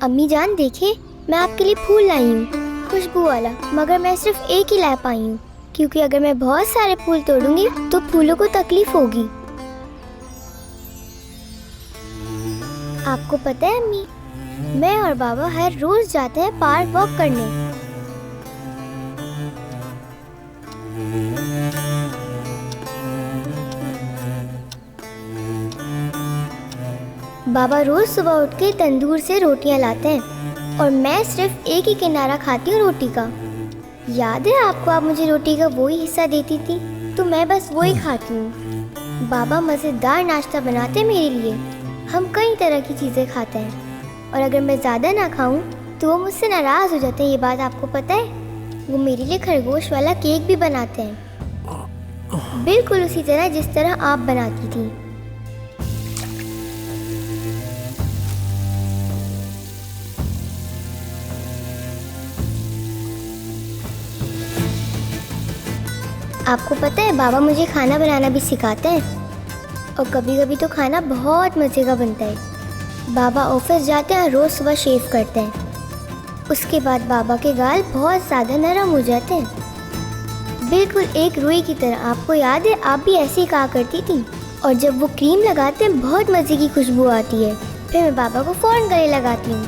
अम्मी जान देखिए, मैं आपके लिए फूल लाई हूँ, खुशबू वाला, मगर मैं सिर्फ एक ही ला पाई हूँ क्योंकि अगर मैं बहुत सारे फूल तोड़ूंगी तो फूलों को तकलीफ होगी। आपको पता है अम्मी, मैं और बाबा हर रोज जाते हैं पार्क वॉक करने। बाबा रोज सुबह उठ के तंदूर से रोटियां लाते हैं और मैं सिर्फ एक ही किनारा खाती हूँ रोटी का। याद है आपको, आप मुझे रोटी का वही हिस्सा देती थी, तो मैं बस वही खाती हूँ। बाबा मज़ेदार नाश्ता बनाते हैं मेरे लिए। हम कई तरह की चीज़ें खाते हैं और अगर मैं ज़्यादा ना खाऊं तो वो मुझसे नाराज़ हो जाते हैं। ये बात आपको पता है? वो मेरे लिए खरगोश वाला केक भी बनाते हैं, बिल्कुल उसी तरह जिस तरह आप बनाती थी। आपको पता है, बाबा मुझे खाना बनाना भी सिखाते हैं और कभी कभी तो खाना बहुत मज़े का बनता है। बाबा ऑफिस जाते हैं और रोज़ सुबह शेव करते हैं। उसके बाद बाबा के गाल बहुत ज़्यादा नरम हो जाते हैं, बिल्कुल एक रुई की तरह। आपको याद है, आप भी ऐसे ही कहा करती थी। और जब वो क्रीम लगाते हैं बहुत मज़े की खुशबू आती है। फिर मैं बाबा को फ़ौरन गले लगाती हूँ।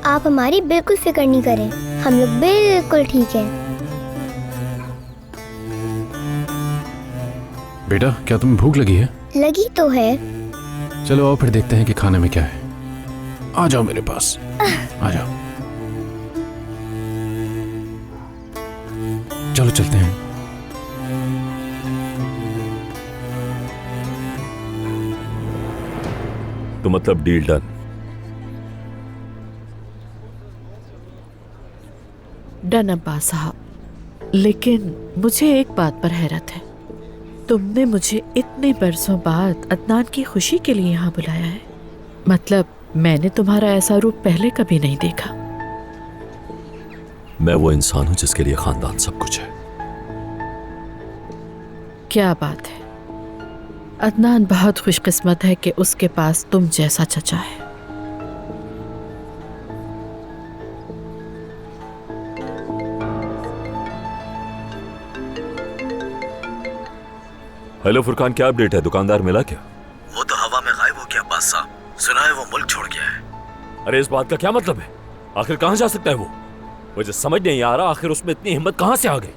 आप हमारी बिल्कुल फिक्र नहीं करें, हम लोग बिल्कुल ठीक हैं। बेटा, क्या तुम्हें भूख लगी है? लगी तो है। चलो आओ फिर देखते हैं कि खाने में क्या है। आ जाओ मेरे पास, आ जाओ। चलो चलते हैं। तो मतलब डील डन? डन अब्बास साहब, लेकिन मुझे एक बात पर हैरत है। तुमने मुझे इतने बरसों बाद अदनान की खुशी के लिए यहाँ बुलाया है। मतलब मैंने तुम्हारा ऐसा रूप पहले कभी नहीं देखा। मैं वो इंसान हूं जिसके लिए खानदान सब कुछ है। क्या बात है, अदनान बहुत खुशकिस्मत है कि उसके पास तुम जैसा चचा है। हेलो फुरकान, क्या अपडेट है? दुकानदार मिला क्या? वो तो हवा में गायब हो गया अब्बास साहब। सुना है वो मुल्क छोड़ गया है। अरे इस बात का क्या मतलब है? आखिर कहां जा सकता है वो? मुझे समझ नहीं आ रहा, आखिर उसमें इतनी हिम्मत कहां से आ गई?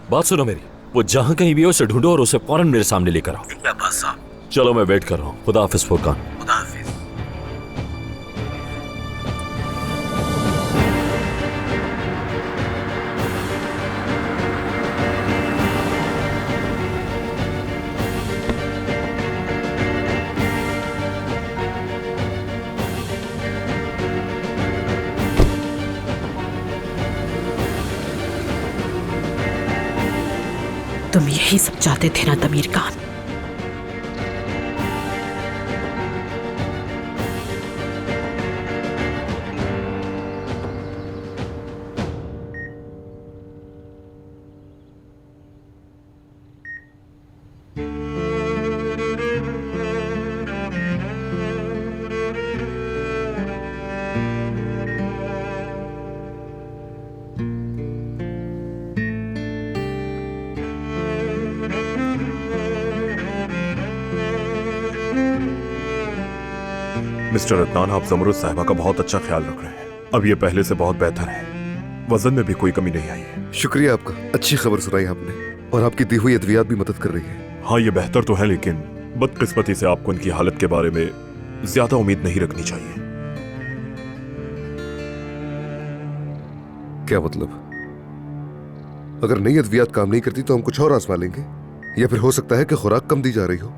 बात सुनो मेरी, वो जहां कहीं भी हो उसे ढूंढो और उसे फौरन मेरे सामने लेकर आओ। ठीक है अब्बास साहब। चलो मैं वेट कर रहा हूँ। खुदा हाफिज फुरकान। खुदा हाफिज। तुम यही सब चाहते थे ना तमीर खान? मिस्टर अदनान, आप ज़मरुद साहिबा का बहुत अच्छा ख्याल रख रहे हैं। अब ये पहले से बहुत बेहतर है, वजन में भी कोई कमी नहीं आई है। शुक्रिया आपका, अच्छी खबर सुनाई आपने, और आपकी दी हुई अद्वियात भी मदद कर रही है। हाँ, ये बेहतर तो है, लेकिन बदकिस्मती से आपको उनकी हालत के बारे में ज्यादा उम्मीद नहीं रखनी चाहिए। क्या मतलब? अगर नई अद्वियात काम नहीं करती तो हम कुछ और आजमा लेंगे। या फिर हो सकता है कि खुराक कम दी जा रही हो।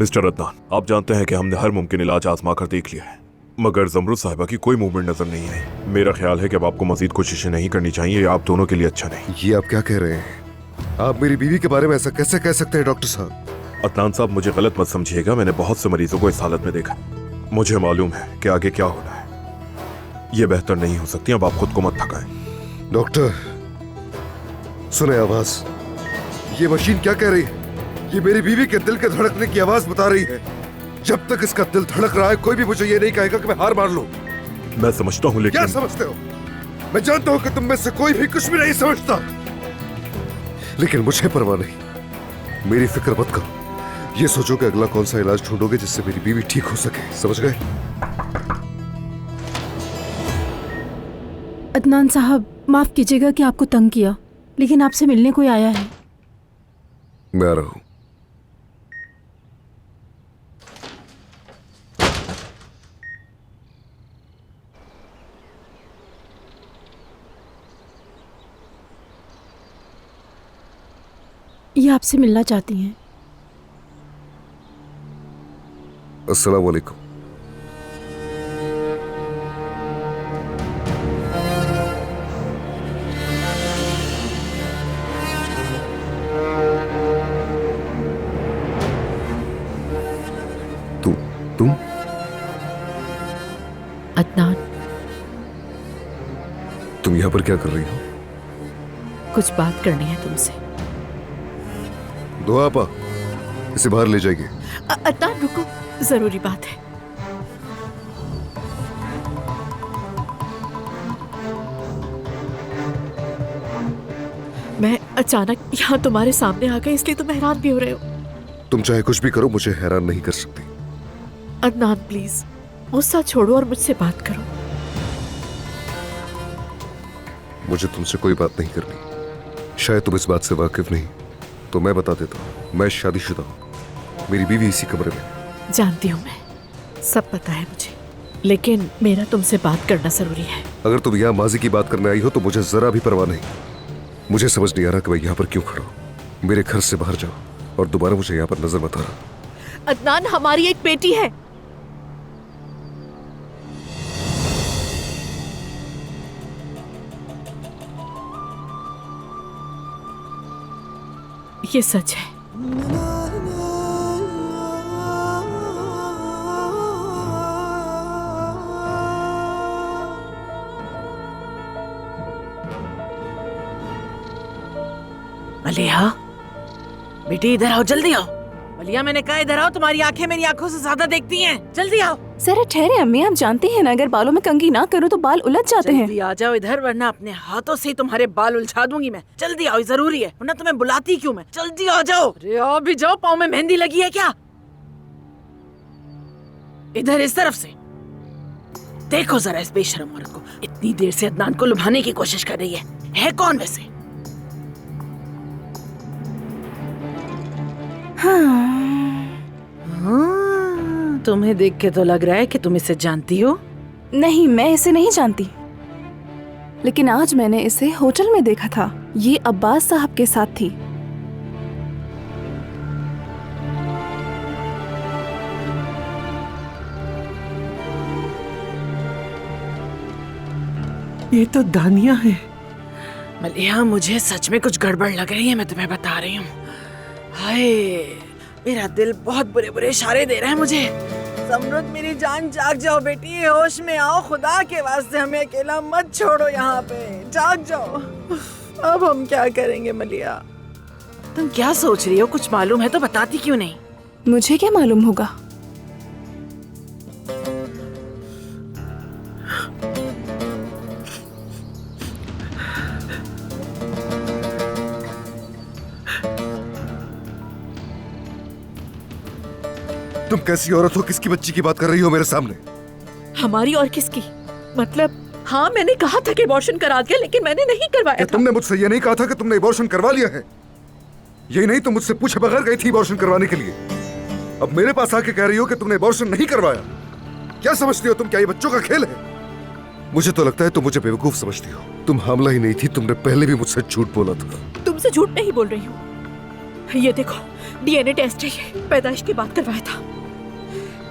मिस्टर अदनान, आप जानते हैं कि हमने हर मुमकिन इलाज आजमा कर देख लिया है, मगर जमरुद साहिबा की कोई मूवमेंट नजर नहीं आई। मेरा ख्याल है कि अब आपको मजीद कोशिशें नहीं करनी चाहिए, ये आप दोनों के लिए अच्छा नहीं। ये आप क्या कह रहे हैं? आप मेरी बीवी के बारे में ऐसा कैसे कह सकते हैं डॉक्टर साहब? अदनान साहब, मुझे गलत मत समझिएगा, मैंने बहुत से मरीजों को इस हालत में देखा। मुझे मालूम है कि आगे क्या होना है। ये बेहतर नहीं हो सकती, अब आप खुद को मत थकाएं। डॉक्टर सुने आवाज। ये मशीन क्या कह रही है? ये मेरी बीवी के दिल के धड़कने की आवाज बता रही है। जब तक इसका दिल धड़क रहा है कोई भी मुझे ये नहीं कहेगा कि मैं हार मान लूं। मैं समझता हूँ, लेकिन क्या समझते हो? मैं जानता हूं कि तुम में से कोई भी कुछ भी नहीं समझता, लेकिन मुझे परवाह नहीं। मेरी फिक्र मत करो। ये सोचो कि अगला कौन सा इलाज ढूंढोगे जिससे मेरी बीवी ठीक हो सके। समझ गए? अदनान साहब, माफ कीजिएगा कि आपको तंग किया, लेकिन आपसे मिलने कोई आया है। मैं आ रहा हूं। ये आपसे मिलना चाहती हैं। अस्सलाम वालेकुम। तुम अदनान, तुम यहां पर क्या कर रही हो? कुछ बात करनी है तुमसे। दुआ आपा, इसे बाहर ले जाइए। अदनान रुको, जरूरी बात है। मैं अचानक यहाँ तुम्हारे सामने आ गई, इसलिए तुम हैरान भी हो रहे हो। तुम चाहे कुछ भी करो, मुझे हैरान नहीं कर सकती। अदनान प्लीज, गुस्सा छोड़ो और मुझसे बात करो। मुझे तुमसे कोई बात नहीं करनी। शायद तुम इस बात से वाकिफ नहीं, तो मैं बता देता हूँ। मैं शादीशुदा हूँ, मेरी बीवी इसी कमरे में। जानती हूँ मैं, सब पता है मुझे, लेकिन मेरा तुमसे बात करना जरूरी है। अगर तुम यहाँ माजी की बात करने आई हो तो मुझे जरा भी परवाह नहीं। मुझे समझ नहीं आ रहा कि मैं यहाँ पर क्यों खड़ा हूँ। मेरे घर से बाहर जाओ और दोबारा मुझे यहाँ पर नजर मत आना। अदनान, हमारी एक बेटी है। ये सच है। मलिया, बेटी इधर आओ, जल्दी आओ। मलिया, मैंने कहा इधर आओ, तुम्हारी आंखें मेरी आंखों से ज्यादा देखती हैं। जल्दी आओ। जरा ठहरे अम्मी, आप जानती हैं ना, अगर बालों में कंघी ना करो तो बाल उलझ जाते हैं। जल्दी आ जाओ इधर, वरना अपने हाथों से ही तुम्हारे बाल उलझा दूंगी मैं। जल्दी आओ, जरूरी है, वरना तुम्हें बुलाती क्यों मैं। जल्दी आ जाओ। अरे आओ भी जाओ, पाँव में मेहंदी लगी है क्या? इधर इस तरफ से देखो जरा इस बेशरम औरत को। इतनी देर से अदनान को लुभाने की कोशिश कर रही है कौन वैसे? हाँ, तुम्हें देख के तो लग रहा है कि तुम इसे जानती हो। नहीं, मैं इसे नहीं जानती, लेकिन आज मैंने इसे होटल में देखा था। ये अब्बास साहब के साथ थी। ये तो दानिया है। मलिया, मुझे सच में कुछ गड़बड़ लग रही है, मैं तुम्हें बता रही हूँ। हाय, मेरा दिल बहुत बुरे बुरे इशारे दे रहा है मुझे। ज़मरुद, मेरी जान, जाग जाओ बेटी, होश में आओ। खुदा के वास्ते हमें अकेला मत छोड़ो यहाँ पे, जाग जाओ। अब हम क्या करेंगे मलिया? तुम क्या सोच रही हो? कुछ मालूम है तो बताती क्यों नहीं? मुझे क्या मालूम होगा? तुम कैसी औरत हो? किसकी बच्ची की बात कर रही हो मेरे सामने? हमारी और किसकी? मतलब हाँ, मैंने कहा था कि अबॉर्शन करा दिया, लेकिन मैंने नहीं करवाया था। तुमने मुझसे ये नहीं कहा था कि तुमने अबॉर्शन करवा लिया है? यही नहीं, तुम मुझसे पूछे बगैर गई थी अबॉर्शन करवाने के लिए। अब मेरे पास आके कह रही हो कि तुमने अबॉर्शन नहीं करवाया। क्या समझती हो तुम? क्या ये बच्चों का खेल है? मुझे तो लगता है तुम मुझे बेवकूफ समझती हो। तुम हामला ही नहीं थी, तुमने पहले भी मुझसे झूठ बोला था। तुमसे झूठ नहीं बोल रही हूँ, ये देखो, डीएनए टेस्ट है ये, पैदाइश के बाद करवाया था।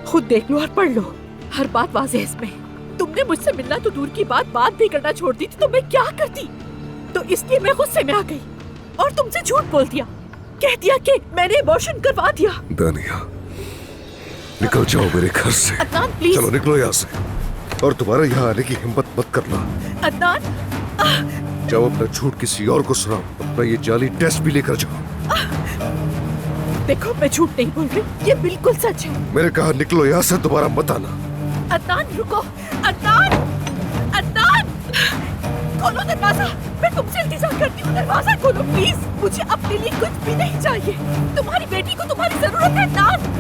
खुद देख लो और पढ़ लो, हर बात वाज़ेह है इसमें। तुमने मुझसे मिलना तो दूर की बात भी करना छोड़ दी थी तो मैं क्या करती? तो इसलिए मैं गुस्से में आ गई और तुमसे झूठ बोल दिया, कह दिया कि मैंने अबॉर्शन करवा दिया। दानिया, निकल जाओ मेरे घर से। अदनान प्लीज। चलो निकलो यहाँ से, और दोबारा यहाँ आने की हिम्मत मत करना। अदनान, जाओ अपना झूठ किसी और को सुनाओ, अपना ये जाली टेस्ट भी लेकर जाओ। देखो मैं झूठ नहीं बोल रही, ये बिल्कुल सच है। मैंने कहा निकलो यहाँ से, दोबारा मत आना। अदनान रुको, अदनान, अदनान, खोलो दरवाजा, मैं तुमसे इंतजार करती हूँ, दरवाजा खोलो प्लीज। मुझे अपने लिए कुछ भी नहीं चाहिए, तुम्हारी बेटी को तुम्हारी जरूरत है अदनान।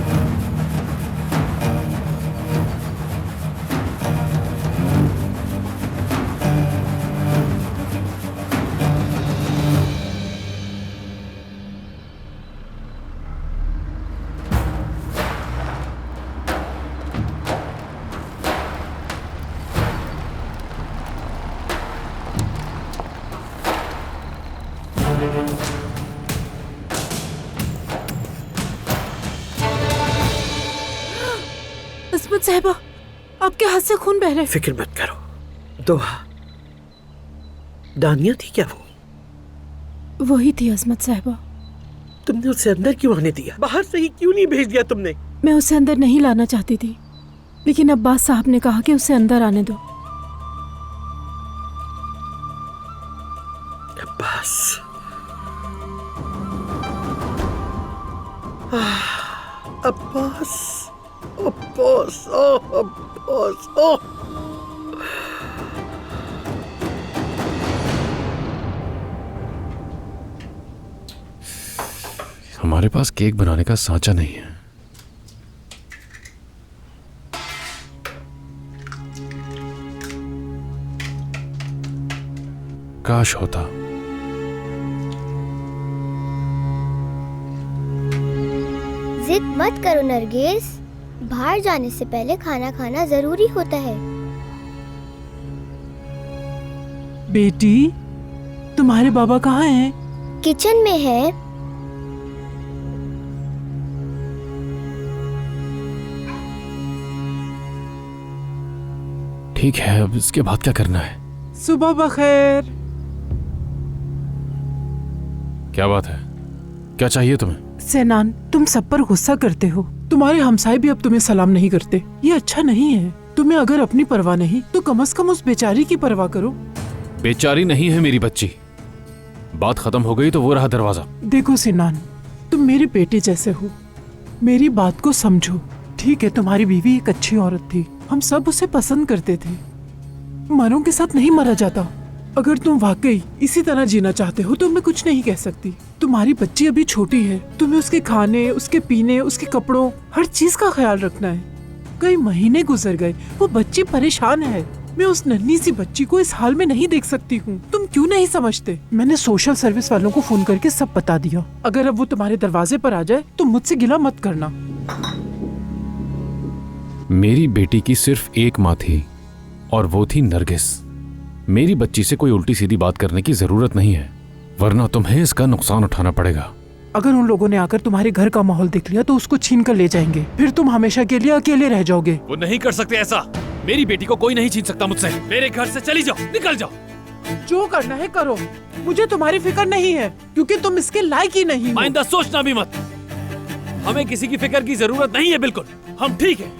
इस्मत साहिबा, आपके हाथ से खून बह रहा है। फिक्र मत करो, दुआ। दानिया थी क्या वो? वही थी इस्मत साहिबा। तुमने उसे अंदर क्यों आने दिया? बाहर से ही क्यों नहीं भेज दिया तुमने? मैं उसे अंदर नहीं लाना चाहती थी, लेकिन अब्बास साहब ने कहा कि उसे अंदर आने दो। अब्बास, अब्बास, अब्बास, अब्बास। हमारे पास केक बनाने का सांचा नहीं है। काश होता। जिद मत करो नरगिस, बाहर जाने से पहले खाना खाना जरूरी होता है। बेटी, तुम्हारे बाबा कहाँ हैं? किचन में है। ठीक है, अब इसके बाद क्या करना है? सुबह बखैर। क्या बात है, क्या चाहिए तुम्हें? सेनान, तुम सब पर गुस्सा करते हो। तुम्हारे हमसाए भी अब तुम्हें सलाम नहीं करते। ये अच्छा नहीं है। तुम्हें अगर अपनी परवाह नहीं तो कम से कम उस बेचारी की परवाह करो। बेचारी नहीं है मेरी बच्ची। बात खत्म हो गई तो वो रहा दरवाजा। देखो सेनान, तुम मेरे बेटे जैसे हो, मेरी बात को समझो। ठीक है, तुम्हारी बीवी एक अच्छी औरत थी, हम सब उसे पसंद करते थे। मरों के साथ नहीं मरा जाता। अगर तुम वाकई इसी तरह जीना चाहते हो तो मैं कुछ नहीं कह सकती। तुम्हारी बच्ची अभी छोटी है, तुम्हें उसके खाने, उसके पीने, उसके कपड़ों, हर चीज का ख्याल रखना है। कई महीने गुजर गए, वो बच्ची परेशान है। मैं उस नन्ही सी बच्ची को इस हाल में नहीं देख सकती हूँ। तुम क्यों नहीं समझते? मैंने सोशल सर्विस वालों को फोन करके सब बता दिया। अगर अब वो तुम्हारे दरवाजे पर आ जाए तो मुझसे गिला मत करना। मेरी बेटी की सिर्फ एक माँ थी और वो थी नरगिस। मेरी बच्ची से कोई उल्टी सीधी बात करने की जरूरत नहीं है, वरना तुम्हें इसका नुकसान उठाना पड़ेगा। अगर उन लोगों ने आकर तुम्हारे घर का माहौल देख लिया तो उसको छीन कर ले जाएंगे, फिर तुम हमेशा के लिए अकेले रह जाओगे। वो नहीं कर सकते ऐसा। मेरी बेटी को कोई नहीं छीन सकता मुझसे। मेरे घर से चली जाओ, निकल जाओ। जो करना है करो, मुझे तुम्हारी फिक्र नहीं है, क्योंकि तुम इसके लायक ही नहीं हो। आइंदा सोचना भी मत। हमें किसी की फिक्र की जरूरत नहीं है, बिल्कुल हम ठीक है।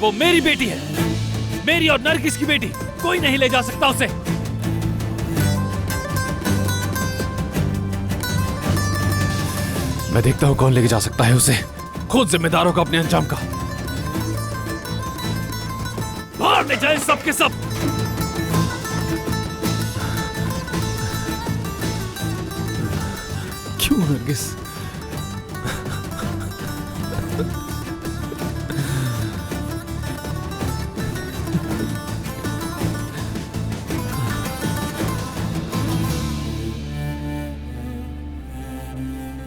वो मेरी बेटी है, मेरी और नरगिस की बेटी। कोई नहीं ले जा सकता उसे। मैं देखता हूँ कौन लेके जा सकता है उसे। खुद जिम्मेदार होगा अपने अंजाम का। बाहर ले जाए सब के सब। क्यों नरगिस?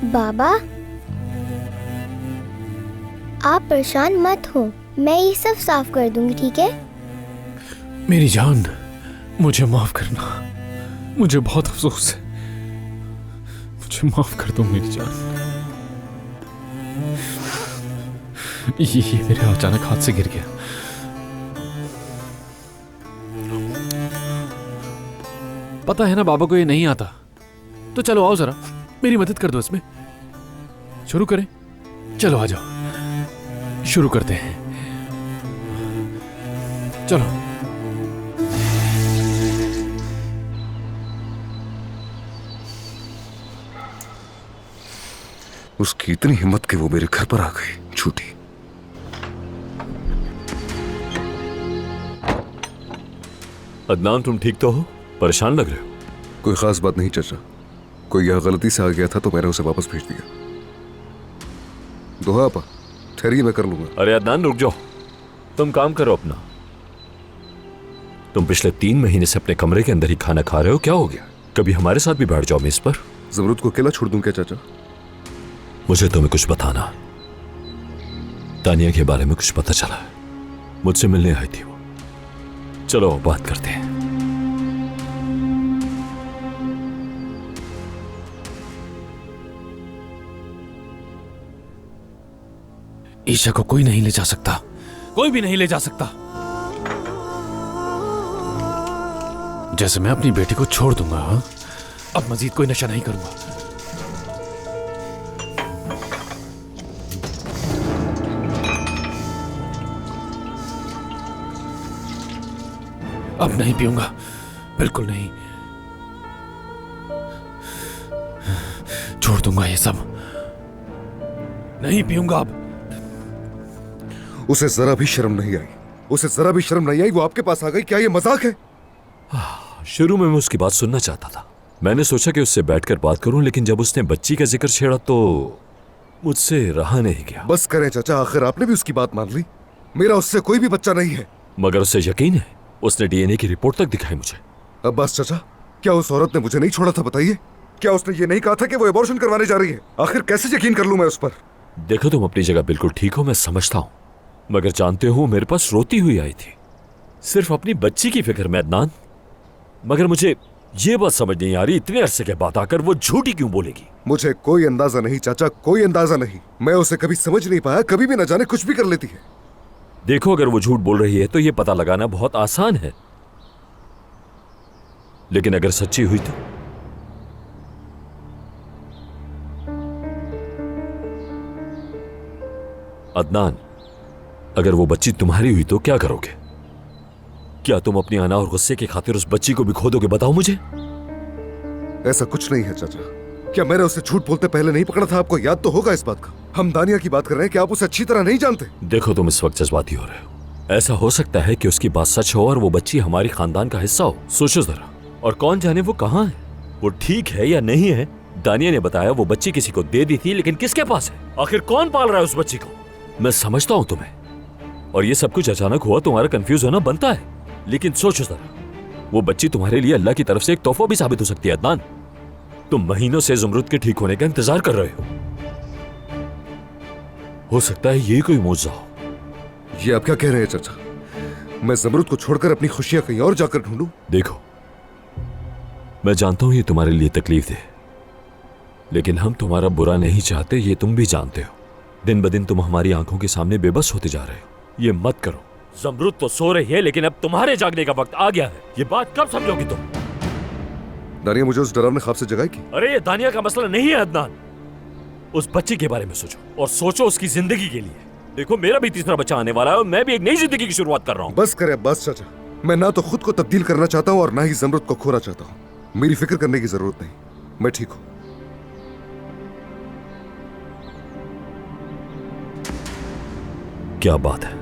बाबा, आप परेशान मत हो, मैं ये सब साफ कर दूंगी, ठीक है? मेरी जान, मुझे माफ करना। मुझे बहुत अफसोस है। मुझे माफ कर दो मेरी जान। ये मेरे अचानक हाथ से गिर गया। पता है ना बाबा को ये नहीं आता, तो चलो आओ जरा मेरी मदद कर दो इसमें। शुरू करें? चलो आ जाओ, शुरू करते हैं। चलो। उसकी इतनी हिम्मत कि वो मेरे घर पर आ गई, झूठी। अदनान, तुम ठीक तो हो? परेशान लग रहे हो। कोई खास बात नहीं चाचा, कोई यहाँ गलती से आ गया था तो मैंने उसे वापस भेज दिया। दोहा आपा, ठहरिए, मैं कर लूंगा। अरे अदनान रुक जाओ, तुम काम करो अपना। तुम पिछले 3 महीने से अपने कमरे के अंदर ही खाना खा रहे हो, क्या हो गया? कभी हमारे साथ भी बैठ जाओ मेज पर। जमरूद को अकेला छोड़ दूं क्या चाचा? मुझे तुम्हें कुछ बताना। तानिया के बारे में कुछ पता चला है, मुझसे मिलने आई थी वो। चलो बात करते हैं। ईशा को कोई नहीं ले जा सकता, कोई भी नहीं ले जा सकता। जैसे मैं अपनी बेटी को छोड़ दूंगा, अब मजीद कोई नशा नहीं करूंगा। अब नहीं पीऊंगा, बिल्कुल नहीं। छोड़ दूंगा ये सब, नहीं पीऊंगा अब। उसे जरा भी शर्म नहीं आई, उसे जरा भी शर्म नहीं आई, वो आपके पास आ गई। क्या ये मजाक है? शुरू में मैं उसकी बात सुनना चाहता था। मैंने सोचा कि उससे बैठकर बात करूं, लेकिन जब उसने बच्ची का जिक्र छेड़ा तो मुझसे रहा नहीं गया। बस करें चाचा, आखिर आपने भी उसकी बात मान ली। मेरा उससे कोई भी बच्चा नहीं है। मगर उसे यकीन है, उसने डीएनए की रिपोर्ट तक दिखाई मुझे। अब्बास चाचा, क्या उस औरत ने मुझे नहीं छोड़ा था? बताइए, क्या उसने ये नहीं कहा था कि वो एबॉर्शन करवाने जा रही है? आखिर कैसे यकीन कर लूं मैं उस पर? देखो, तुम अपनी जगह बिल्कुल ठीक हो, मैं समझता हूं, मगर जानते हो मेरे पास रोती हुई आई थी, सिर्फ अपनी बच्ची की फिक्र में अदनान। मगर मुझे ये बात समझ नहीं आ रही, इतने अरसे के बाद आकर वो झूठी क्यों बोलेगी? मुझे कोई अंदाजा नहीं चाचा, कोई अंदाजा नहीं। मैं उसे कभी समझ नहीं पाया, कभी भी न जाने कुछ भी कर लेती है। देखो, अगर वो झूठ बोल रही है तो ये पता लगाना बहुत आसान है, लेकिन अगर सच्ची हुई तो? अदनान, अगर वो बच्ची तुम्हारी हुई तो क्या करोगे? क्या तुम अपनी अना और गुस्से की खातिर उस बच्ची को भी खो दोगे? बताओ मुझे। ऐसा कुछ नहीं है चाचा। क्या मैंने उसे झूठ बोलते पहले नहीं पकड़ा था? आपको याद तो होगा इस बात का। हम दानिया की बात कर रहे हैं, क्या आप उसे अच्छी तरह नहीं जानते? देखो, तुम इस वक्त जज्बाती हो रहे हो। ऐसा हो सकता है कि उसकी बात सच हो और वो बच्ची हमारी खानदान का हिस्सा हो। सोचो जरा, और कौन जाने वो कहाँ है, वो ठीक है या नहीं है। दानिया ने बताया वो बच्ची किसी को दे दी थी, लेकिन किसके पास है? आखिर कौन पाल रहा है उस बच्ची को? मैं समझता हूं तुम्हें, और ये सब कुछ अचानक हुआ, तुम्हारा कंफ्यूज होना बनता है, लेकिन सोचो जरा, वो बच्ची तुम्हारे लिए अल्लाह की तरफ से एक तोहफा भी साबित हो सकती है। अदनान, तुम महीनों से ज़मरूद के ठीक होने का इंतजार कर रहे हो सकता है ये कोई मौजज़ा हो। ये आप क्या कह रहे हैं चाचा? मैं ज़मरूद को छोड़कर अपनी खुशियां कहीं और जाकर ढूंढूं? देखो, मैं जानता हूं ये तुम्हारे लिए तकलीफ दे, लेकिन हम तुम्हारा बुरा नहीं चाहते, ये तुम भी जानते हो। दिन ब दिन तुम हमारी आंखों के सामने बेबस होते जा रहे हो। ये मत करो। ज़मरूद तो सो रही है, लेकिन अब तुम्हारे जागने का वक्त आ गया है। ये बात कब समझोगी तुम? दानिया मुझे उस डरावने ख्वाब से जगाई की। अरे ये दानिया का मसला नहीं है अदनान। उस बच्ची के बारे में सोचो, और सोचो उसकी जिंदगी के लिए। देखो, मेरा भी तीसरा बच्चा आने वाला है और मैं भी एक नई जिंदगी की शुरुआत कर रहा हूँ। बस करे अब्बास चाचा, मैं ना तो खुद को तब्दील करना चाहता हूँ और ना ही ज़मरूद को खोना चाहता हूँ। मेरी फिक्र करने की जरूरत नहीं, मैं ठीक हूँ। क्या बात है?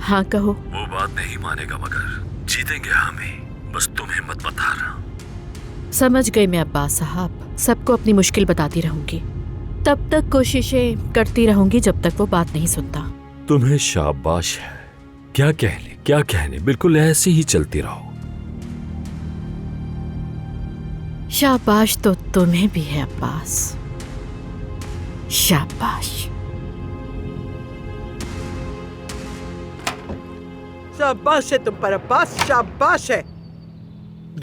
हाँ कहो। वो बात नहीं मानेगा, मगर जीतेंगे हम ही। बस तुम हिम्मत मत हारना। समझ गई मैं अब्बास साहब, सबको अपनी मुश्किल बताती रहूंगी, तब तक कोशिशें करती रहूंगी जब तक वो बात नहीं सुनता। तुम्हें शाबाश है। क्या कहने, बिल्कुल ऐसे ही चलती रहो। शाबाश तो तुम्हें भी है अब्बास, शाबाश। शाबाश है तुम पर अब्बास, शाबाश है।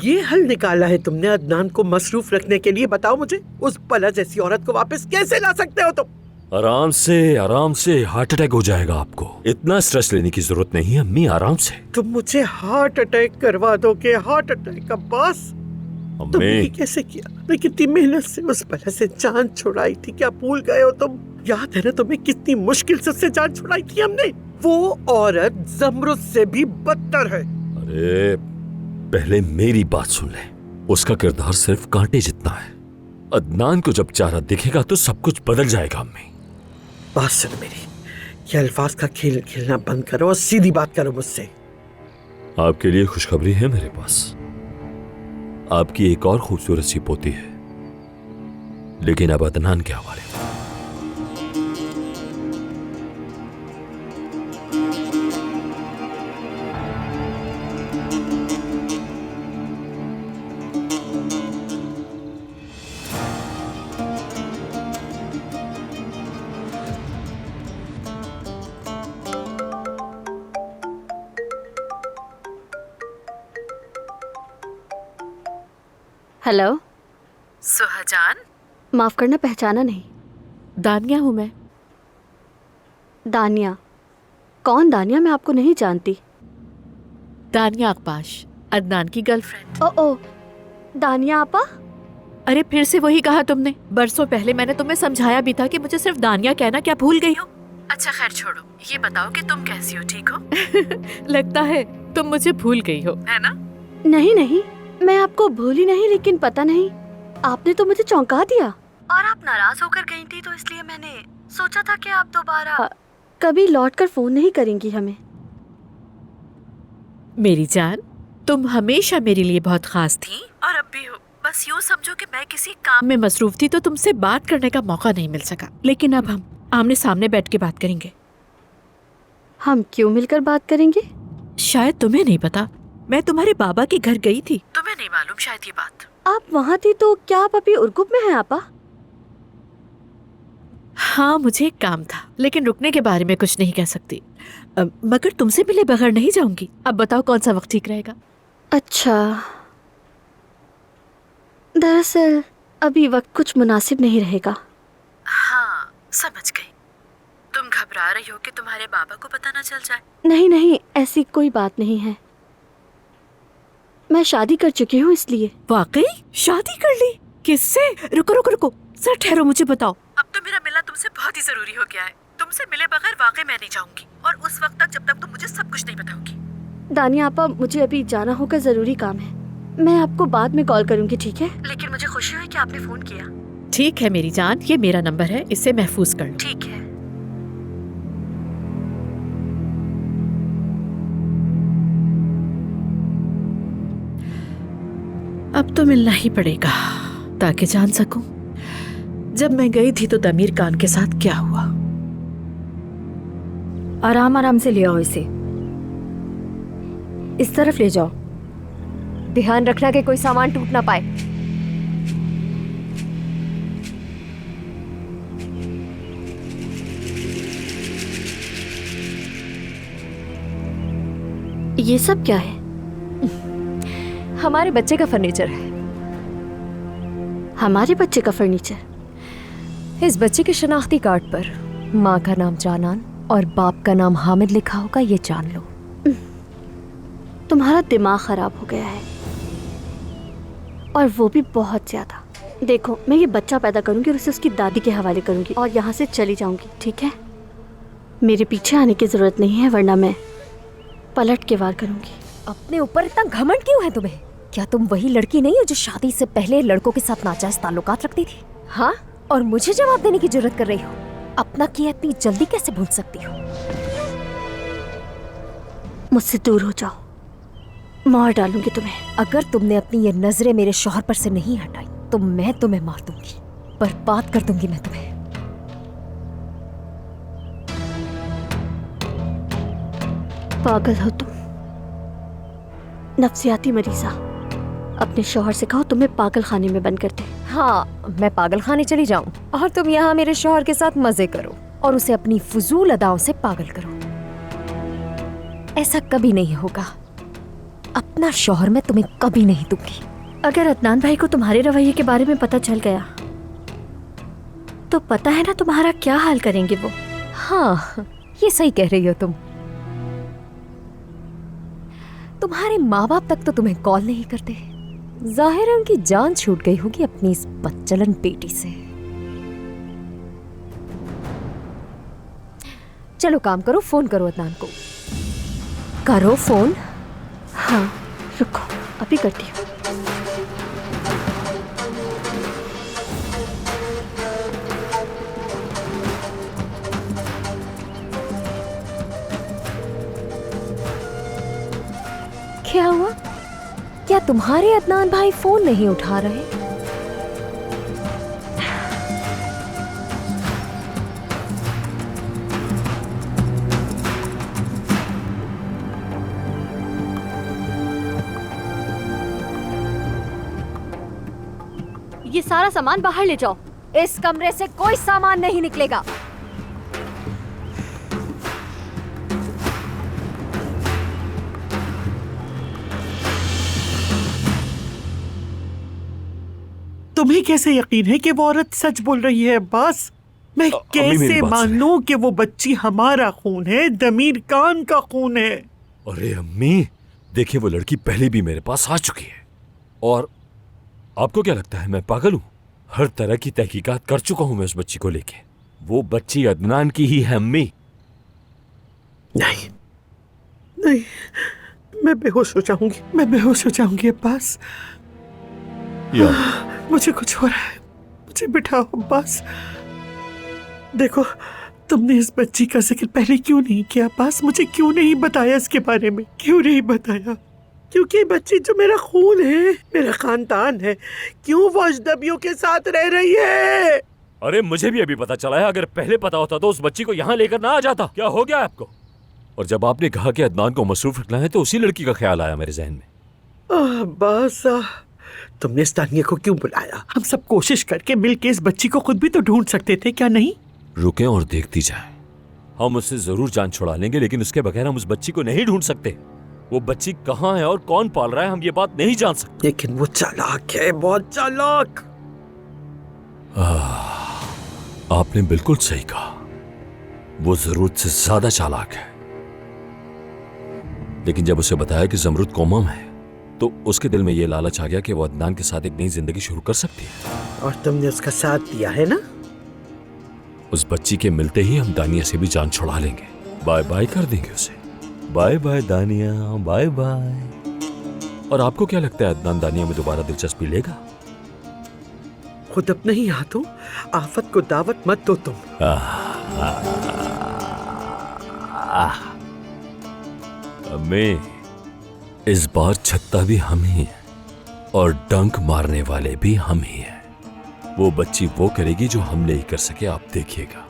ये हल निकाला है तुमने अदनान को मसरूफ रखने के लिए। बताओ मुझे, उस बला जैसी औरत को वापस कैसे ला सकते हो तुम? आराम से हार्ट अटैक हो जाएगा आपको। इतना स्ट्रेस लेने की जरूरत नहीं है अम्मी, आराम से। तुम मुझे हार्ट अटैक करवा दोगे? Heart attack Abbas? तुमने ये कैसे किया? मैं कितनी मेहनत से उस बला से जान छुड़ाई थी, क्या भूल गए हो तुम? याद है ना तुम्हें कितनी मुश्किल से उससे जान छुड़ाई थी हमने? वो औरत ज़मरुद से भी बदतर है। अरे पहले मेरी बात सुन ले। उसका किरदार सिर्फ कांटे जितना है। अदनान को जब चारा दिखेगा तो सब कुछ बदल जाएगा अम्मी। बात सुन मेरी, ये अल्फाज का खेल खेलना बंद करो और सीधी बात करो मुझसे। आपके लिए खुशखबरी है मेरे पास। आपकी एक और खूबसूरत सी पोती है, लेकिन अब अदनान के हवाले। हेलो। सुहाजान, माफ करना, पहचाना नहीं। दानिया हूँ मैं। दानिया? कौन दानिया? मैं आपको नहीं जानती। दानिया अकबाश, अदनान की गर्लफ्रेंड। ओ दानिया आपा? अरे फिर से वही कहा तुमने। बरसों पहले मैंने तुम्हें समझाया भी था कि मुझे सिर्फ दानिया कहना। क्या भूल गई हो? अच्छा खैर छोड़ो, ये बताओ कि तुम कैसी हो, ठीक हो? लगता है तुम मुझे भूल गई हो, है ना? नहीं, मैं आपको भूली नहीं, लेकिन पता नहीं, आपने तो मुझे चौंका दिया। और आप नाराज होकर गई थी, तो इसलिए मैंने सोचा था कि आप दोबारा कभी लौट कर फोन नहीं करेंगी हमें। मेरी जान, तुम हमेशा मेरे लिए बहुत खास थी और अब भी हो। बस यूँ समझो कि मैं किसी काम में मसरूफ थी तो तुमसे बात करने का मौका नहीं मिल सका। लेकिन अब हम आमने सामने बैठ के बात करेंगे। हम क्यों मिलकर बात करेंगे? शायद तुम्हें नहीं पता, मैं तुम्हारे बाबा के घर गई थी। तुम्हें नहीं मालूम शायद ये बात। आप वहाँ थी तो क्या आप अभी उर्गुप में हैं आपा? हाँ, मुझे एक काम था, लेकिन रुकने के बारे में कुछ नहीं कह सकती। मगर तुमसे मिले बगैर नहीं जाऊंगी। अब बताओ कौन सा वक्त ठीक रहेगा? अच्छा, दरअसल अभी वक्त कुछ मुनासिब नहीं रहेगा। हाँ, समझ गई। तुम घबरा रही हो कि तुम्हारे बाबा को पता न चल जाए। नहीं, ऐसी कोई बात नहीं है। मैं शादी कर चुकी हूँ इसलिए। वाकई? शादी कर ली? किससे? रुको, सर ठहरो, मुझे बताओ। अब तो मेरा मिलना तुमसे बहुत ही जरूरी हो गया है। तुमसे मिले बगैर वाकई मैं नहीं जाऊंगी, और उस वक्त तक जब तक तुम मुझे सब कुछ नहीं बताओगी। दानिया आपा, मुझे अभी जाना होगा, जरूरी काम है। मैं आपको बाद में कॉल करूंगी, ठीक है? लेकिन मुझे खुशी हुई कि आपने फोन किया। ठीक है मेरी जान, ये मेरा नंबर है, इसे महफूज कर। ठीक है। अब तो मिलना ही पड़ेगा ताकि जान सकूं जब मैं गई थी तो तमीर खान के साथ क्या हुआ। आराम से ले आओ इसे, इस तरफ ले जाओ। ध्यान रखना कि कोई सामान टूट ना पाए। ये सब क्या है? हमारे बच्चे का फर्नीचर है। हमारे बच्चे का फर्नीचर? इस बच्चे के शनाख्ती कार्ड पर माँ का नाम जानान और बाप का नाम हामिद लिखा होगा, ये जान लो। तुम्हारा दिमाग खराब हो गया है, और वो भी बहुत ज्यादा। देखो, मैं ये बच्चा पैदा करूंगी और उसे उसकी दादी के हवाले करूंगी और यहाँ से चली जाऊंगी, ठीक है? मेरे पीछे आने की जरूरत नहीं है, वरना मैं पलट के वार करूंगी। अपने ऊपर इतना घमंड क्यों है तुम्हें? क्या तुम वही लड़की नहीं हो जो शादी से पहले लड़कों के साथ नाजायज ताल्लुकात रखती थी? हाँ, और मुझे जवाब देने की जरूरत कर रही हो? अपना किया इतनी जल्दी कैसे भूल सकती हो? मुझसे दूर हो जाओ, मार डालूंगी तुम्हें। अगर तुमने अपनी ये नजरें मेरे शौहर पर से नहीं हटाई तो मैं तुम्हें मार दूंगी, बर्बाद कर दूंगी मैं तुम्हें। पागल हो तुम, नफ्सियाती मरीजा। अपने शौहर से कहो तुम्हें पागल खाने में बंद करते। हाँ, मैं पागल खाने चली जाऊं और तुम यहाँ मेरे शौहर के साथ मजे करो और उसे अपनी फजूल अदाओं से पागल करो। ऐसा कभी नहीं होगा। अपना शौहर मैं तुम्हें कभी नहीं दूंगी। अगर अदनान भाई को तुम्हारे रवैये के बारे में पता चल गया तो पता है ना तुम्हारा क्या हाल करेंगे वो। हाँ, ये सही कह रही हो तुम। तुम्हारे माँ बाप तक तो तुम्हें कॉल नहीं करते। जाहिर है उनकी जान छूट गई होगी अपनी इस बच्चलन बेटी से। चलो काम करो, फोन करो अदनान को। करो फोन। हाँ रुको, अभी करती हूँ। क्या हुआ? क्या तुम्हारे अदनान भाई फोन नहीं उठा रहे? ये सारा सामान बाहर ले जाओ। इस कमरे से कोई सामान नहीं निकलेगा। तुम्हें कैसे यकीन है कि वो औरत सच बोल रही है अब्बास? मैं कैसे मानूं कि वो बच्ची हमारा खून है, दमीर खान का खून है? अरे अम्मी, देखिए वो लड़की पहले भी मेरे पास आ चुकी है। और आपको क्या लगता है मैं पागल हूं? हर तरह की तहकीकात कर चुका हूं मैं उस बच्ची को लेके। वो बच्ची अदनान की ही है अम्मी। नहीं नहीं, मैं बेहोश हो जाऊंगी, मैं बेहोश हो जाऊंगी अब्बास। मुझे कुछ हो रहा है, मुझे बिठाओ अब्बास। देखो, तुमने इस बच्ची का जिक्र पहले क्यों नहीं किया अब्बास? मुझे क्यों नहीं बताया इसके बारे में? क्यों नहीं बताया? क्योंकि ये बच्ची जो मेरा खून है, मेरा खानदान है, क्यों वो अजनबियों के साथ रह रही है? अरे मुझे भी अभी पता चला है। अगर पहले पता होता तो उस बच्ची को यहाँ लेकर ना आ जाता। क्या हो गया आपको? और जब आपने कहा कि अदनान को मसरूफ रखना है तो उसी लड़की का ख्याल आया मेरे जहन में। अब्बास, तुमने इस दानिया को क्यों बुलाया? हम सब कोशिश करके मिलके इस बच्ची को खुद भी तो ढूंढ सकते थे, क्या नहीं? रुकें और देखती जाएं। हम उससे जरूर जान छुड़ा लेंगे, लेकिन उसके बगैर हम उस बच्ची को नहीं ढूंढ सकते। वो बच्ची कहाँ है और कौन पाल रहा है, हम ये बात नहीं जान सकते। लेकिन वो चालाक है, बहुत चालाक। आपने बिल्कुल सही कहा, वो जरूरत से ज्यादा चालाक है। लेकिन जब उसे बताया कि जमरुद कोमा में है तो उसके दिल में ये लालच आ गया कि वो अदनान के साथ एक नई जिंदगी शुरू कर सकती है। और तुमने उसका साथ दिया है ना? उस बच्ची के मिलते ही हम दानिया से भी जान छुड़ा लेंगे। बाय बाय कर देंगे उसे। बाय बाय दानिया, बाय बाय। और आपको क्या लगता है अदनान दानिया में दोबारा दिलचस्पी लेगा? खुद अपने ही हाथों आफत को दावत मत दो तुम। अम्मी, इस बार छत्ता भी हम ही हैं और डंक मारने वाले भी हम ही हैं। वो बच्ची वो करेगी जो हम नहीं कर सके, आप देखिएगा।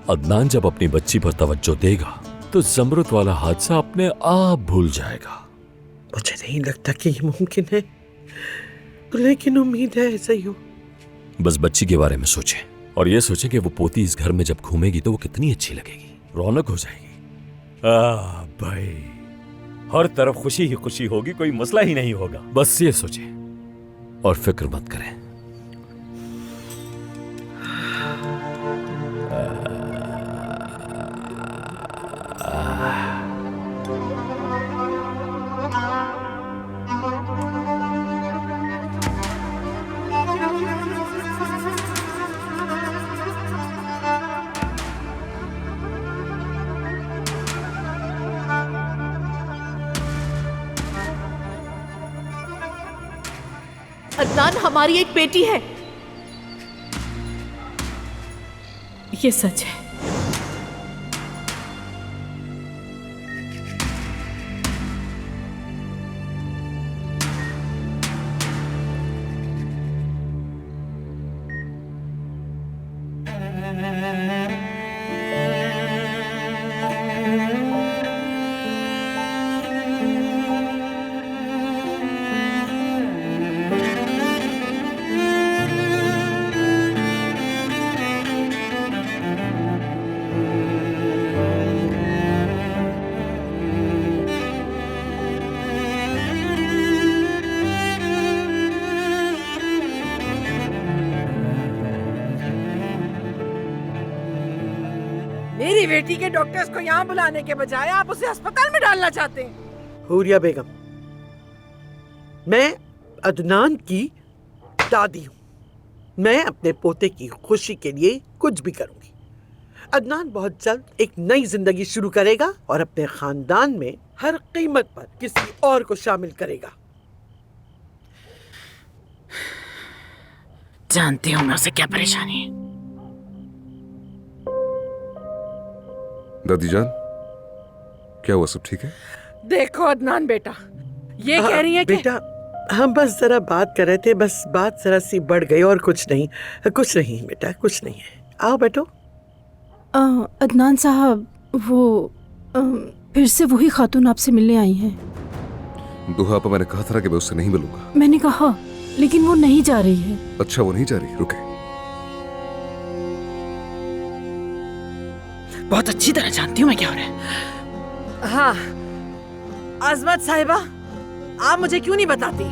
अदनान जब अपनी बच्ची पर तवज्जो देगा तो जमरुद वाला हादसा अपने आप भूल जाएगा। मुझे नहीं लगता कि ये मुमकिन है, लेकिन उम्मीद है ऐसा ही हो। बस बच्ची के बारे में सोचें और ये सोचें कि वो पोती इस घर में जब घूमेगी तो वो कितनी अच्छी लगेगी, रौनक हो जाएगी। भाई, हर तरफ खुशी ही खुशी होगी, कोई मसला ही नहीं होगा। बस ये सोचें और फिक्र मत करें। अदनान हमारी एक बेटी है, ये सच है। बेटी के डॉक्टर्स को यहाँ बुलाने के बजाय आप उसे अस्पताल में डालना चाहते हैं। हुरिया बेगम, मैं अदनान की दादी हूँ। मैं अपने पोते की खुशी के लिए कुछ भी करूंगी। अदनान बहुत जल्द एक नई जिंदगी शुरू करेगा और अपने खानदान में हर कीमत पर किसी और को शामिल करेगा। जानती हूँ मैं उसे क्या परेशानी है। दादी जान, क्या हुआ? सब ठीक है? देखो अदनान बेटा, ये कह रही है कि बेटा, हम बस जरा बात कर रहे थे, बस बात जरा सी बढ़ गई और कुछ नहीं बेटा, कुछ नहीं है। आओ बैठो। अदनान साहब, वो फिर से वही खातून आपसे मिलने आई हैं। दुहा आपा, मैंने कहा था कि मैं उससे नहीं मिलूंगा। मैंने कहा, लेकिन वो नहीं जा रही है। अच्छा, वो नहीं जा रही? रुके। बहुत अच्छी तरह जानती हूँ मैं क्या हो रहा है। हाँ आजमत साहिबा, आप मुझे क्यों नहीं बताती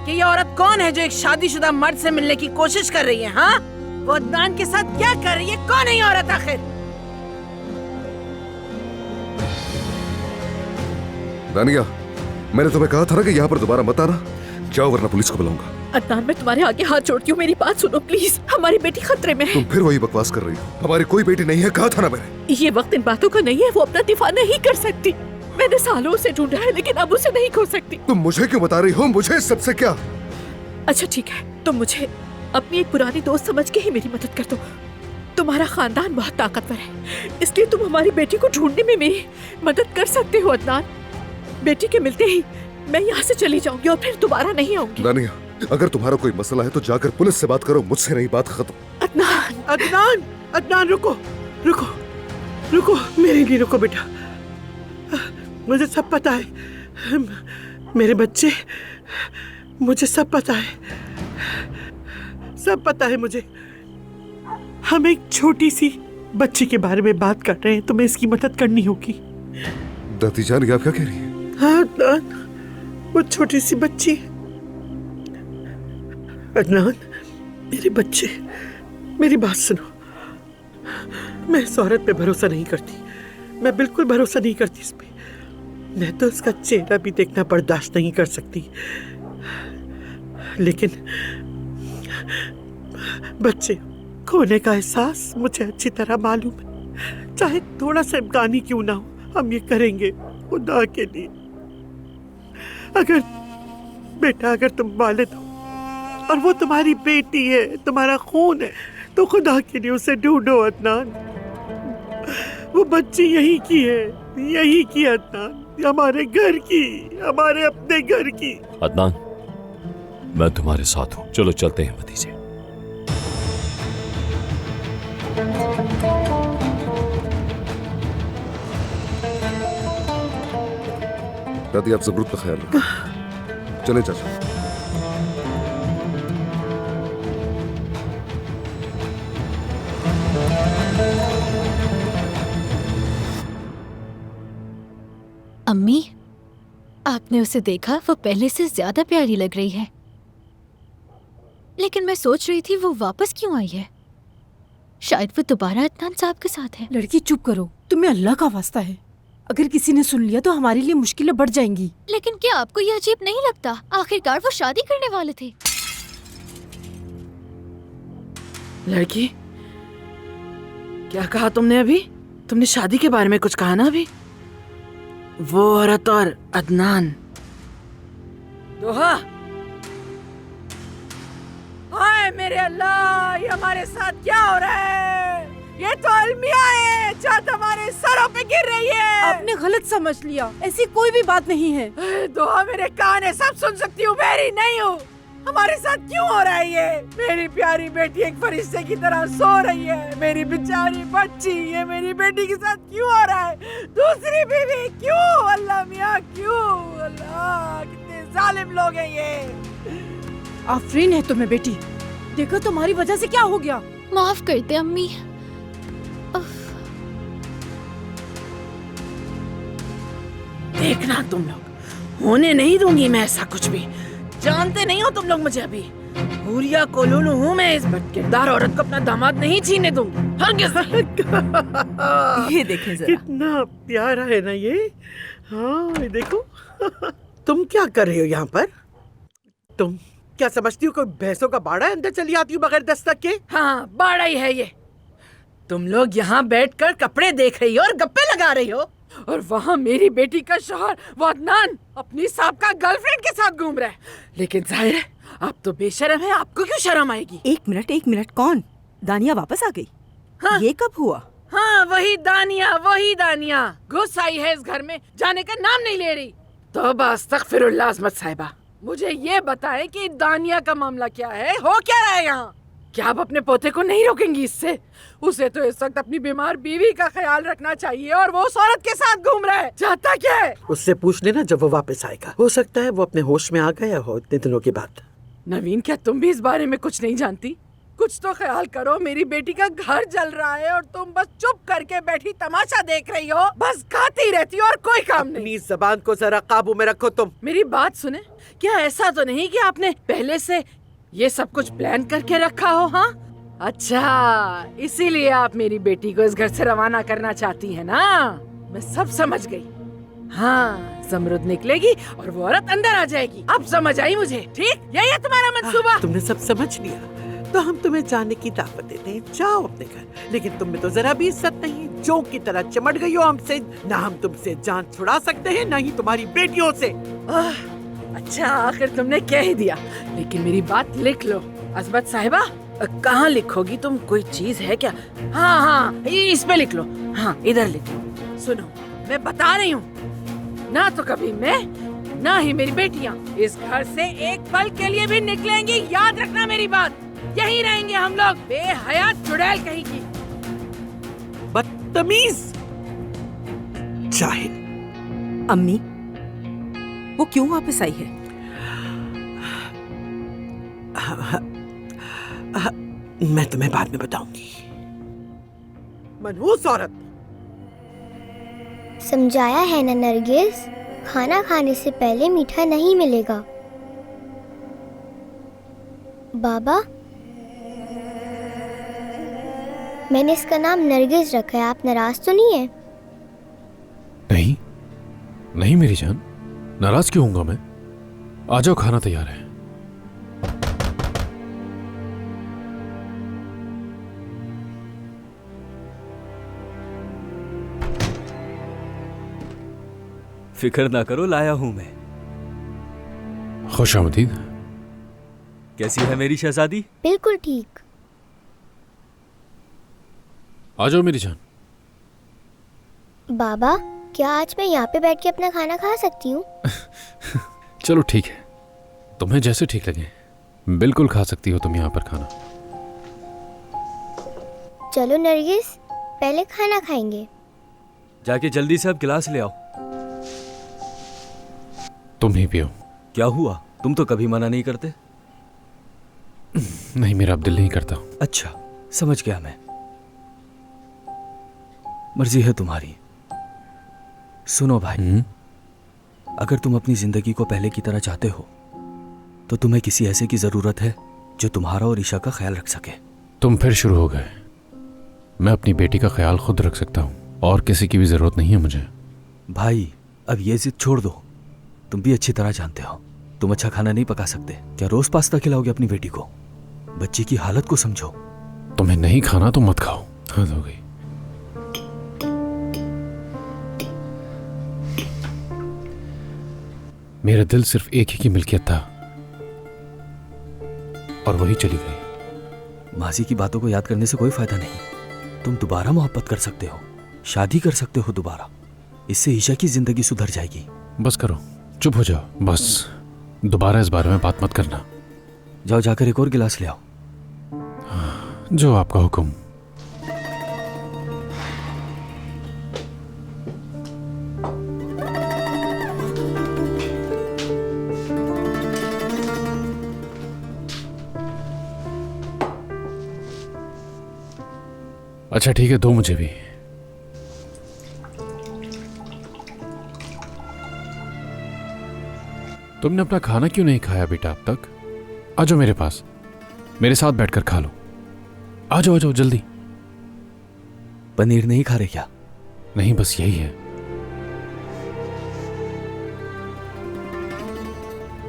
कि ये औरत कौन है जो एक शादीशुदा मर्द से मिलने की कोशिश कर रही है? हाँ, वो अदनान के साथ क्या कर रही है? कौन है ये औरत आखिर? दानिया, मैंने तुम्हें कहा था ना कि यहाँ पर दोबारा मत आना। जाओ वरना पुलिस को बुलाऊंगा। अदनान, मैं तुम्हारे आगे हाथ जोड़ती हूँ, मेरी बात सुनो प्लीज। हमारी बेटी खतरे में है। तुम फिर वही बकवास कर रही हो। हमारी कोई बेटी नहीं है, कहा था ना मैंने। ये वक्त इन बातों का नहीं है। वो अपना दिफा नहीं कर सकती। मैंने सालों से ढूंढा है, लेकिन अब उसे नहीं खो सकती। तुम मुझे क्यों बता रही हो? मुझे इस सबसे क्या? अच्छा ठीक है, तुम मुझे अपनी एक पुरानी दोस्त समझ के ही मेरी मदद कर दो। तुम्हारा खानदान बहुत ताकतवर है, इसलिए तुम हमारी बेटी को ढूंढने में मेरी मदद कर सकते हो। अदनान, बेटी के मिलते ही मैं यहाँ से चली जाऊंगी और फिर दोबारा नहीं आऊंगी। दानिया, अगर तुम्हारा कोई मसला है तो जाकर पुलिस से बात करो, मुझसे नहीं। बात खत्म। अदनान, अदनान, अदनान, रुको रुको रुको, मेरे लिए रुको बेटा। मुझे सब पता है, मेरे बच्चे, मुझे सब पता है, सब पता है मुझे। हम एक छोटी सी बच्ची के बारे में बात कर रहे हैं, तुम्हें इसकी मदद करनी होगी। दादी जान, आप क्या कह रही हैं? हाँ अदनान, वो छोटी सी बच्ची। अदनान, मेरे बच्चे, मेरी बात सुनो। मैं इस औरत पे भरोसा नहीं करती, मैं बिल्कुल भरोसा नहीं करती इस पे। मैं तो उसका चेहरा भी देखना बर्दाश्त नहीं कर सकती, लेकिन बच्चे खोने का एहसास मुझे अच्छी तरह मालूम है। चाहे थोड़ा सा इम्कान ही क्यों ना हो, हम ये करेंगे खुदा के लिए। अगर बेटा, अगर तुम वालिद हो और वो तुम्हारी बेटी है, तुम्हारा खून है, तो खुदा के लिए उसे ढूंढो अदनान। वो बच्ची यही की है, यही की अदनान, हमारे घर की, हमारे अपने घर की। अदनान, मैं तुम्हारे साथ हूँ। चलो चलते हैं भतीजे। दादी, आप जरूरत का ख्याल रखें। चले चाचा। अम्मी, आपने उसे देखा? वो पहले से ज्यादा प्यारी लग रही है। लेकिन मैं सोच रही थी वो वापस क्यों आई है। शायद वो दोबारा अदनान साहब के साथ है। लड़की चुप करो, तुम्हें अल्लाह का वास्ता है। अगर किसी ने सुन लिया तो हमारे लिए मुश्किलें बढ़ जाएंगी। लेकिन क्या आपको ये अजीब नहीं लगता? आखिरकार वो शादी करने वाले थे। लड़की, क्या कहा तुमने अभी? तुमने शादी के बारे में कुछ कहा ना अभी? वो औरत और अदनान। दोहा, हाय मेरे अल्लाह, ये हमारे साथ क्या हो रहा है? ये तो अलमिया है, चाँद हमारे सरों पे गिर रही है। आपने गलत समझ लिया, ऐसी कोई भी बात नहीं है। दोहा, मेरे कान है, सब सुन सकती हूँ, मेरी नहीं हूँ। हमारे साथ क्यों हो रहा है ये? मेरी प्यारी बेटी एक फरिश्ते की तरह सो रही है, मेरी बेचारी बच्ची, ये मेरी बेटी के साथ क्यों हो रहा है? दूसरी बीवी क्यों? अल्लाह मियाँ क्यों? अल्लाह, कितने जालिम लोग हैं ये। आफरीन है तुम्हें बेटी, देखो तुम्हारी वजह से क्या हो गया। माफ कर दे अम्मी। देखना तुम लोग, होने नहीं दूंगी मैं ऐसा कुछ भी। जानते नहीं हो तुम लोग मुझे अभी। हुरिया कोलूलू हूँ मैं, इस बदकिरदार औरत को अपना दामाद नहीं छीनने दूंगी, हरगिज़ नहीं। ये देखें जरा, कितना प्यारा है ना ये। हाँ ये देखो। तुम क्या कर रही हो यहाँ पर? तुम क्या समझती हो कोई भैंसों का बाड़ा है? अंदर चली आती हो बगैर दस्तक के। हाँ बाड़ा ही है ये। तुम लोग यहाँ बैठकर कपड़े देख रही हो और गप्पे लगा रही हो, और वहाँ मेरी बेटी का शौहर वो अदनान अपनी साहबका गर्लफ्रेंड के साथ घूम रहा है। लेकिन जाहिर है आप तो बेशरम है, आपको क्यों शर्म आएगी? एक मिनट, कौन? दानिया वापस आ गई? हाँ, ये कब हुआ? हाँ वही दानिया घुस आई है इस घर में, जाने का नाम नहीं ले रही। तौबा अस्तगफिरुल्लाह अज़मत साहिबा, मुझे ये बताएं कि दानिया का मामला क्या है, हो क्या रहा है यहाँ? क्या आप अपने पोते को नहीं रोकेंगी इससे? उसे तो इस वक्त अपनी बीमार बीवी का ख्याल रखना चाहिए और वो उस औरत के साथ घूम रहा है। चाहता क्या है? उससे पूछ लेना जब वो वापस आएगा, हो सकता है वो अपने होश में आ गया हो इतने दिनों के बाद। नवीन, क्या तुम भी इस बारे में कुछ नहीं जानती? कुछ तो ख्याल करो, मेरी बेटी का घर जल रहा है और तुम बस चुप करके बैठी तमाशा देख रही हो, बस खाती रहती हो और कोई काम नहीं। अपनी जबान को जरा काबू में रखो तुम। मेरी बात सुने, क्या ऐसा तो नहीं कि आपने पहले से ये सब कुछ प्लान करके रखा हो? हाँ अच्छा, इसीलिए आप मेरी बेटी को इस घर से रवाना करना चाहती है ना? मैं सब समझ गई। हाँ, ज़मरुद निकलेगी और वो औरत अंदर आ जाएगी। अब समझ आई मुझे। ठीक, यही है तुम्हारा मंसूबा। तुमने सब समझ लिया तो हम तुम्हें जाने की दावत देते हैं, जाओ अपने घर। लेकिन तुम में तो जरा भी इज्जत नहीं, जोंक की तरह चिमट गई हो हमसे। ना हम तुमसे जान छुड़ा सकते हैं, ना ही तुम्हारी बेटियों से। अच्छा, आखिर तुमने कह ही दिया, लेकिन मेरी बात लिख लो। अज़मत साहिबा, कहाँ लिखोगी तुम? कोई चीज है क्या? हाँ, इस पे लिख लो। हाँ, इधर लिख लो। सुनो, मैं बता रही हूँ, ना तो कभी मैं, ना ही मेरी बेटियाँ इस घर से एक पल के लिए भी निकलेंगी। याद रखना मेरी बात। यहीं रहेंगे हम लोग, बेहयात चुड़ैल कहीं की। बदतमीज जाहिल। अम्मी, वो क्यों वापस आई है? मैं तुम्हें बाद में बताऊंगी। मनहूस औरत। समझाया है ना नरगिस, खाना खाने से पहले मीठा नहीं मिलेगा। बाबा, मैंने इसका नाम नरगिस रखा है, आप नाराज तो नहीं है? नहीं मेरी जान, नाराज क्यों होऊंगा मैं? आ जाओ, खाना तैयार है। फिक्र ना करो, लाया हूं मैं। खुशामदीद। कैसी है मेरी शहजादी? बिल्कुल ठीक। आ जाओ मेरी जान। बाबा, क्या आज मैं यहाँ पे बैठ के अपना खाना खा सकती हूँ? चलो ठीक है, तुम्हें जैसे ठीक लगे, बिल्कुल खा सकती हो तुम यहाँ पर खाना। चलो नरगिस, पहले खाना खाएंगे। जाके जल्दी से अब गिलास ले आओ। तुम ही पियो। क्या हुआ? तुम तो कभी मना नहीं करते। नहीं, मेरा अब दिल नहीं करता। अच्छा, समझ गया मैं। मर्जी है तुम्हारी। सुनो भाई, अगर तुम अपनी जिंदगी को पहले की तरह चाहते हो तो तुम्हें किसी ऐसे की जरूरत है जो तुम्हारा और ईशा का ख्याल रख सके। तुम फिर शुरू हो गए। मैं अपनी बेटी का ख्याल खुद रख सकता हूँ और किसी की भी जरूरत नहीं है मुझे। भाई, अब ये जिद छोड़ दो। तुम भी अच्छी तरह जानते हो तुम अच्छा खाना नहीं पका सकते। क्या रोज पास्ता खिलाओगे अपनी बेटी को? बच्ची की हालत को समझो। तुम्हें नहीं खाना तो मत खाओ। हद हो गई। मेरा दिल सिर्फ एक ही की मिल्कियत था और वही चली गई। माजी की बातों को याद करने से कोई फायदा नहीं। तुम दोबारा मोहब्बत कर सकते हो, शादी कर सकते हो दोबारा। इससे ईशा की जिंदगी सुधर जाएगी। बस करो, चुप हो जाओ। बस दोबारा इस बारे में बात मत करना। जाओ, जाकर एक और गिलास ले आओ। जो आपका हुक्म। अच्छा ठीक है, दो मुझे भी। तुमने अपना खाना क्यों नहीं खाया बेटा अब तक? आ जाओ मेरे पास, मेरे साथ बैठकर खा लो। आ जाओ जल्दी। पनीर नहीं खा रहे क्या? नहीं, बस यही है।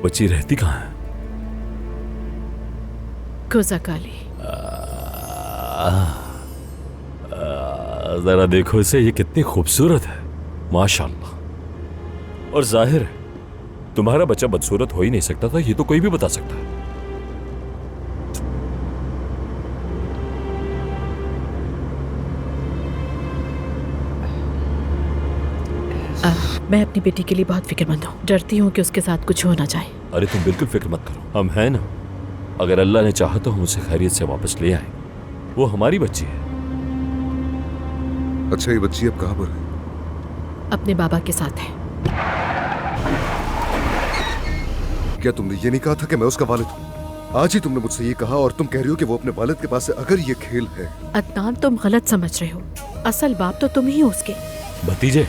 बच्ची रहती कहाँ है? कोजाकाली। जरा देखो इसे, ये कितनी खूबसूरत है, माशाल्लाह। और जाहिर है तुम्हारा बच्चा बदसूरत हो ही नहीं सकता था, ये तो कोई भी बता सकता है। मैं अपनी बेटी के लिए बहुत फिक्रमंद हूँ। डरती हूँ कि उसके साथ कुछ हो ना जाए। अरे तुम बिल्कुल फिक्र मत करो, हम हैं ना। अगर अल्लाह ने चाहा तो हम उसे खैरियत से वापस ले आए। वो हमारी बच्ची है। अच्छा, ये बच्ची अब कहाँ पर है? अपने बाबा के साथ है। क्या तुमने ये नहीं कहा था कि मैं उसका वालिद हूँ? आज ही तुमने मुझसे ये कहा और तुम कह रही हो कि वो अपने वालिद के पास है। अगर ये खेल है। अदनान, तुम गलत समझ रहे हो। असल बाप तो तुम ही हो उसके। भतीजे,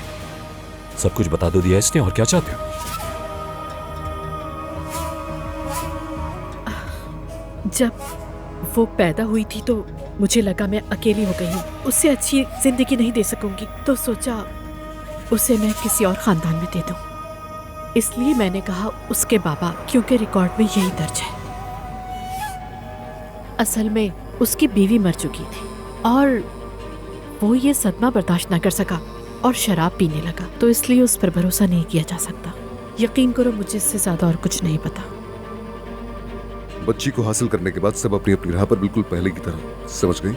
सब कुछ बता दो दिया इसने, और क्या चाहते हो? जब वो पैदा हुई थी तो मुझे लगा मैं अकेली हो गई हूँ, उससे अच्छी जिंदगी नहीं दे सकूंगी, तो सोचा उसे मैं किसी और खानदान में दे दूं। इसलिए मैंने कहा उसके बाबा, क्योंकि रिकॉर्ड में यही दर्ज है। असल में उसकी बीवी मर चुकी थी और वो ये सदमा बर्दाश्त न कर सका और शराब पीने लगा, तो इसलिए उस पर भरोसा नहीं किया जा सकता। यकीन करो, मुझे इससे ज्यादा और कुछ नहीं पता। बच्ची को हासिल करने के बाद सब अपनी अपनी राह पर बिल्कुल पहले की तरह, समझ गई?